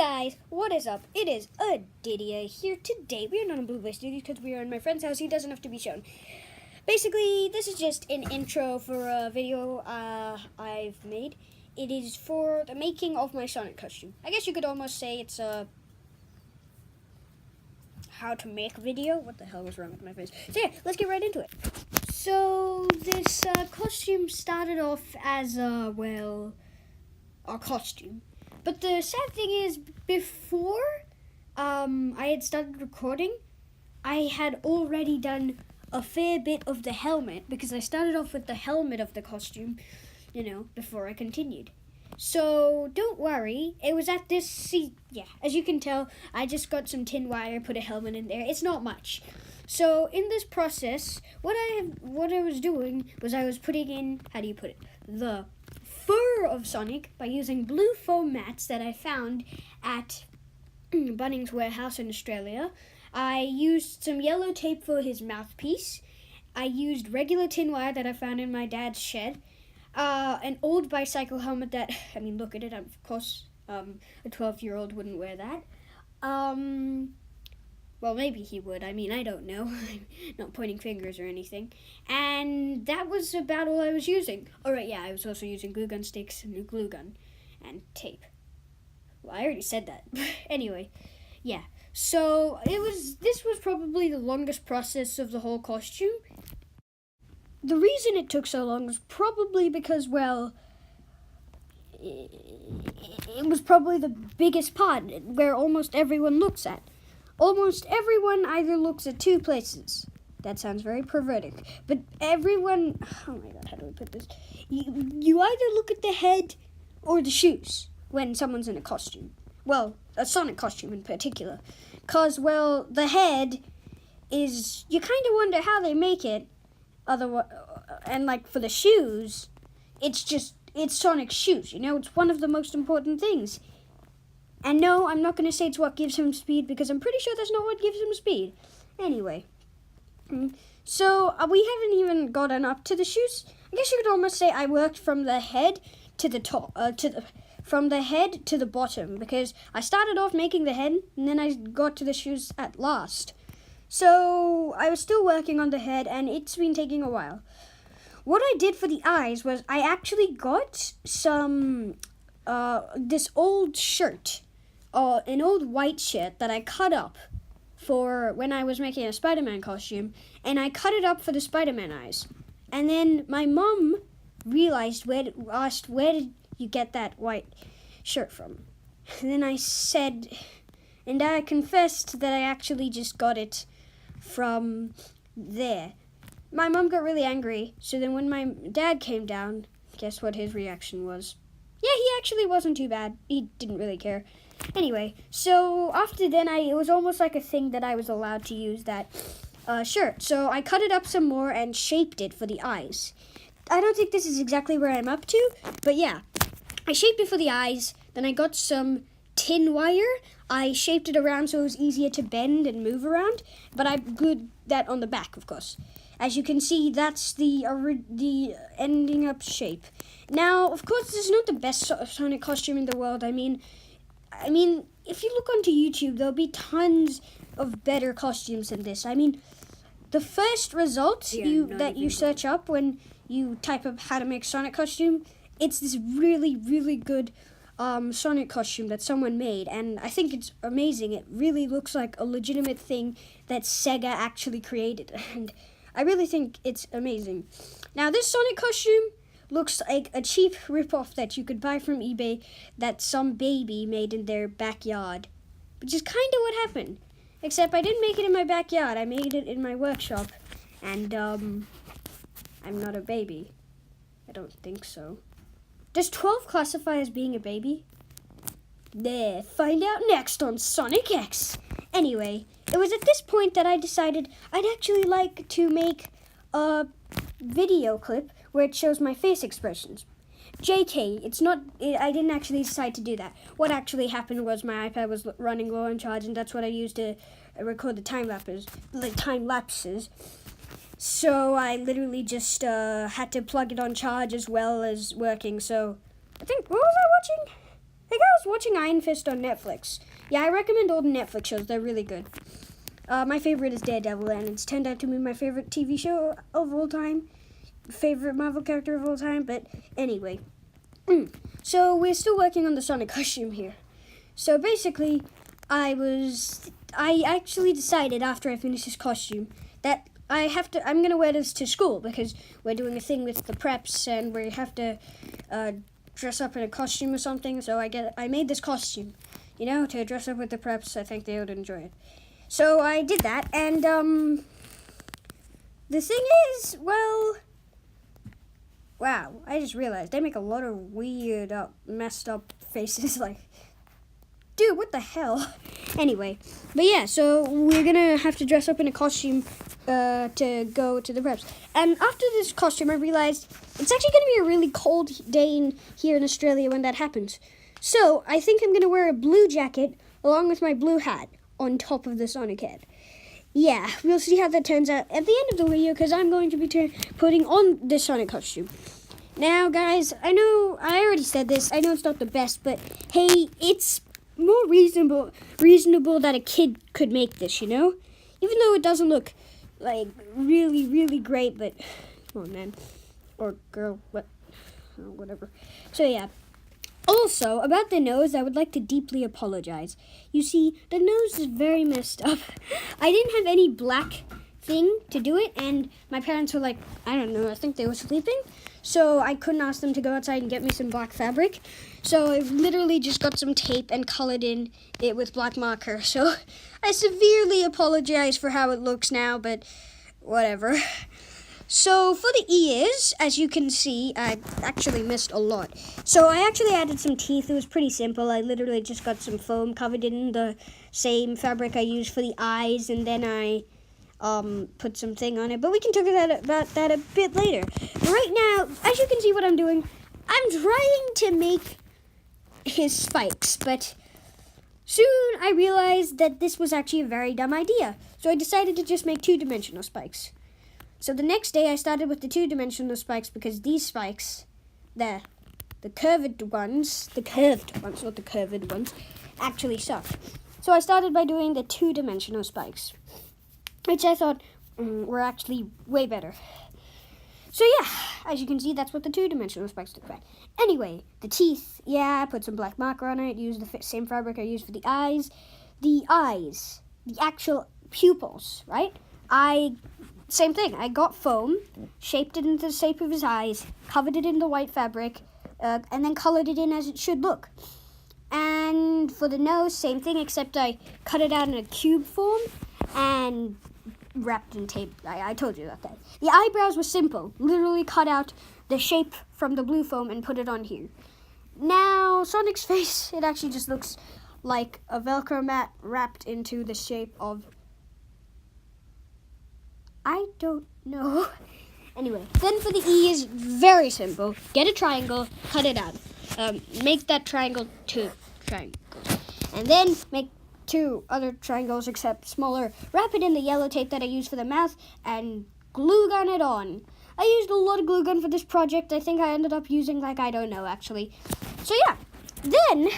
guys, what is up? It is Didier here. Today we are not in Blue Bay Studios because we are in my friend's house. He doesn't have to be shown. Basically, this is just an intro for a video I've made. It is for the making of my Sonic costume. I guess you could almost say it's a how to make video. What the hell was wrong with my face? So yeah, let's get right into it. So this costume started off as a costume. But the sad thing is, before I had started recording, I had already done a fair bit of the helmet, because I started off with the helmet of the costume, before I continued. So don't worry, it was at this, as you can tell, I just got some tin wire, put a helmet in there. It's not much. So in this process, what I was doing was I was putting in, the fur of Sonic by using blue foam mats that I found at Bunnings Warehouse in Australia. I used some yellow tape for his mouthpiece. I used regular tin wire that I found in my dad's shed. An old bicycle helmet that, look at it, of course, a 12-year-old wouldn't wear that. Well, maybe he would. I don't know. I'm not pointing fingers or anything. And that was about all I was using. I was also using glue gun sticks and a glue gun and tape. Well, I already said that. Anyway, yeah. So this was probably the longest process of the whole costume. The reason it took so long was probably because, it was probably the biggest part where almost everyone looks at. Almost everyone either looks at two places. That sounds very perverted. But everyone... Oh my god, how do I put this? You either look at the head or the shoes when someone's in a costume. Well, a Sonic costume in particular. Because, the head is... You kind of wonder how they make it. Otherwise, and, for the shoes, it's Sonic's shoes. It's one of the most important things. And no, I'm not going to say it's what gives him speed, because I'm pretty sure that's not what gives him speed. Anyway, so we haven't even gotten up to the shoes. I guess you could almost say I worked from the head to the top, from the head to the bottom, because I started off making the head, and then I got to the shoes at last. So I was still working on the head, and it's been taking a while. What I did for the eyes was I actually got some this old shirt. An old white shirt that I cut up for when I was making a Spider-Man costume, and I cut it up for the Spider-Man eyes. And then my mom asked, where did you get that white shirt from? And then I said, and I confessed that I actually just got it from there. My mom got really angry, so then when my dad came down, guess what his reaction was? Yeah, he actually wasn't too bad. He didn't really care. Anyway, so after then, it was almost like a thing that I was allowed to use that shirt. So I cut it up some more and shaped it for the eyes. I don't think this is exactly where I'm up to, but yeah. I shaped it for the eyes, then I got some tin wire. I shaped it around so it was easier to bend and move around, but I glued that on the back, of course. As you can see, that's the ending up shape. Now, of course, this is not the best Sonic costume in the world. I mean, if you look onto YouTube, there'll be tons of better costumes than this. The first results you search up when you type up how to make Sonic costume, it's this really, really good Sonic costume that someone made, and I think it's amazing. It really looks like a legitimate thing that Sega actually created, and I really think it's amazing. Now, this Sonic costume looks like a cheap ripoff that you could buy from eBay that some baby made in their backyard, which is kind of what happened. Except I didn't make it in my backyard. I made it in my workshop, and I'm not a baby. I don't think so. Does 12 classify as being a baby? There, find out next on Sonic X. Anyway, it was at this point that I decided I'd actually like to make a video clip where it shows my face expressions. JK, I didn't actually decide to do that. What actually happened was my iPad was running low on charge, and that's what I used to record the time lapses. So I literally just had to plug it on charge as well as working. So I think, what was I watching? Like, I was watching Iron Fist on Netflix. Yeah, I recommend all the Netflix shows. They're really good. My favorite is Daredevil, and it's turned out to be my favorite TV show of all time. Favorite Marvel character of all time, but anyway. So, we're still working on the Sonic costume here. So, basically, I actually decided after I finished this costume that I'm going to wear this to school because we're doing a thing with the preps and we have to dress up in a costume or something. So I made this costume, to dress up with the preps. I think they would enjoy it. So I did that, and the thing is, well, wow, I just realized they make a lot of weird, messed up faces, like, dude, what the hell? Anyway, but yeah, so we're gonna have to dress up in a costume to go to the preps. And after this costume, I realized it's actually gonna be a really cold day here in Australia when that happens. So I think I'm gonna wear a blue jacket along with my blue hat on top of the Sonic head. Yeah, we'll see how that turns out at the end of the video because I'm going to be putting on this Sonic costume. Now, guys, I know I already said this. I know it's not the best, but hey, it's more reasonable that a kid could make this, Even though it doesn't look like really, really great, but come on, man. Or girl, whatever. So yeah. Also, about the nose, I would like to deeply apologize. You see, the nose is very messed up. I didn't have any black thing to do it, and my parents were like, I don't know, I think they were sleeping. So I couldn't ask them to go outside and get me some black fabric. So I literally just got some tape and colored in it with black marker. So I severely apologize for how it looks now, but whatever. So for the ears, as you can see, I actually missed a lot. So I actually added some teeth. It was pretty simple. I literally just got some foam covered in the same fabric I used for the eyes, and then I put some thing on it. But we can talk about that a bit later. But right now, as you can see what I'm doing, I'm trying to make his spikes, but soon I realized that this was actually a very dumb idea. So I decided to just make two-dimensional spikes. So the next day I started with the two-dimensional spikes because these spikes, the curved ones, not the curved ones, actually suck. So I started by doing the two-dimensional spikes, which I thought were actually way better. So yeah, as you can see, that's what the two-dimensional spikes look like. Anyway, the teeth, yeah, I put some black marker on it, used the same fabric I used for the eyes. The eyes, the actual pupils, right? Same thing, I got foam, shaped it into the shape of his eyes, covered it in the white fabric, and then colored it in as it should look. And for the nose, same thing, except I cut it out in a cube form and wrapped in tape. I told you about that. The eyebrows were simple, literally cut out the shape from the blue foam and put it on here. Now, Sonic's face, it actually just looks like a Velcro mat wrapped into the shape of... I don't know. Anyway, then for the ears, very simple. Get a triangle, cut it out. Make that triangle 2 triangles. And then make 2 other triangles except smaller. Wrap it in the yellow tape that I used for the mouth and glue gun it on. I used a lot of glue gun for this project. I think I ended up using I don't know actually. So yeah, then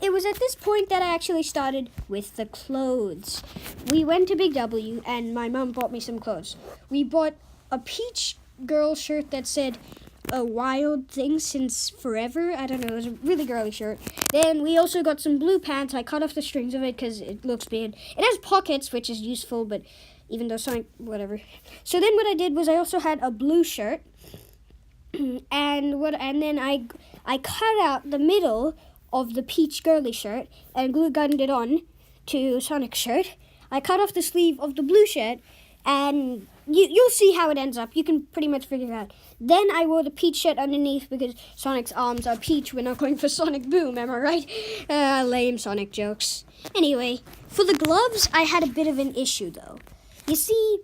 it was at this point that I actually started with the clothes. We went to Big W and my mom bought me some clothes. We bought a peach girl shirt that said a wild thing since forever. I don't know, it was a really girly shirt. Then we also got some blue pants. I cut off the strings of it because it looks bad. It has pockets, which is useful, but even though Sonic, whatever. So then what I did was I also had a blue shirt. and then I cut out the middle of the peach girly shirt and glue gunned it on to Sonic's shirt. I cut off the sleeve of the blue shirt, and you'll see how it ends up. You can pretty much figure it out. Then I wore the peach shirt underneath because Sonic's arms are peach. We're not going for Sonic Boom, am I right? Lame Sonic jokes. Anyway, for the gloves, I had a bit of an issue, though. You see,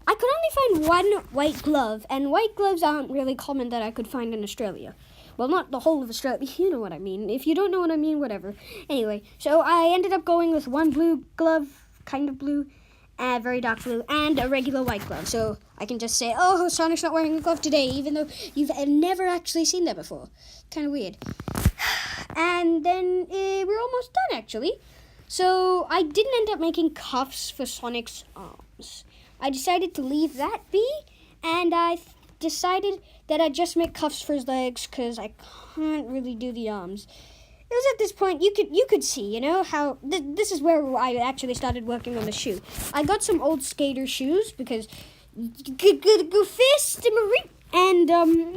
I could only find one white glove, and white gloves aren't really common that I could find in Australia. Well, not the whole of Australia. You know what I mean. If you don't know what I mean, whatever. Anyway, so I ended up going with one blue glove, kind of blue, very dark blue, and a regular white glove. So I can just say, oh, Sonic's not wearing a glove today, even though you've never actually seen that before. Kind of weird. And then we're almost done, actually. So I didn't end up making cuffs for Sonic's arms. I decided to leave that be, and I decided that I'd just make cuffs for his legs because I can't really do the arms. It was at this point you could see, you know, how this is where I actually started working on the shoe. I got some old skater shoes because go fist and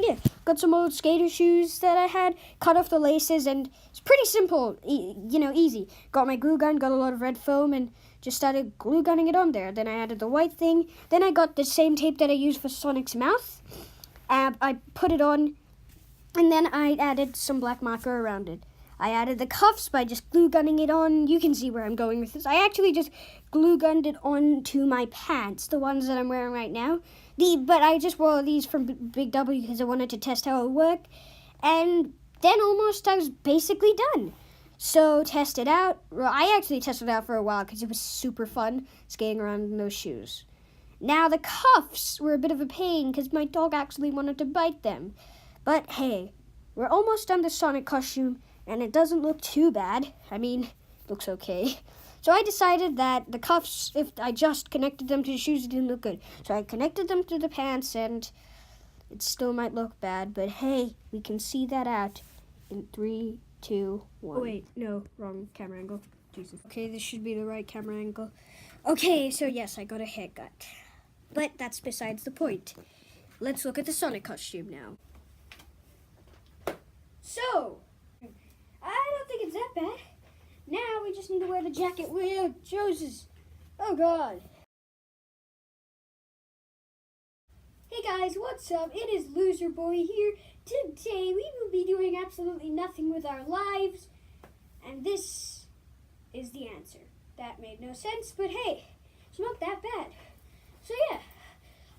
yeah, got some old skater shoes that I had, cut off the laces, and it's pretty simple, easy. Got my glue gun, got a lot of red foam, and just started glue gunning it on there. Then I added the white thing. Then I got the same tape that I used for Sonic's mouth. I put it on, and then I added some black marker around it. I added the cuffs by just glue gunning it on. You can see where I'm going with this. I actually just glue gunned it onto my pants, the ones that I'm wearing right now. But I just wore these from Big W because I wanted to test how it would work. And then almost I was basically done. So test it out. Well, I actually tested it out for a while because it was super fun skating around in those shoes. Now the cuffs were a bit of a pain because my dog actually wanted to bite them. But hey, we're almost done the Sonic costume. And it doesn't look too bad. I mean, it looks okay. So I decided that the cuffs, if I just connected them to the shoes, it didn't look good. So I connected them to the pants, and it still might look bad. But hey, we can see that out in 3, 2, 1. Oh, wait, no, wrong camera angle. Jesus. Okay, this should be the right camera angle. Okay, so yes, I got a haircut. But that's besides the point. Let's look at the Sonic costume now. So, I don't think it's that bad. Now we just need to wear the jacket. Well, Joseph. Oh, God. Hey, guys, what's up? It is Loser Boy here. Today, we will be doing absolutely nothing with our lives. And this is the answer. That made no sense, but hey, it's not that bad. So, yeah,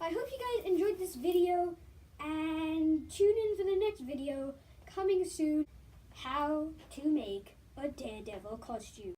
I hope you guys enjoyed this video. And tune in for the next video coming soon. How to make a Daredevil costume.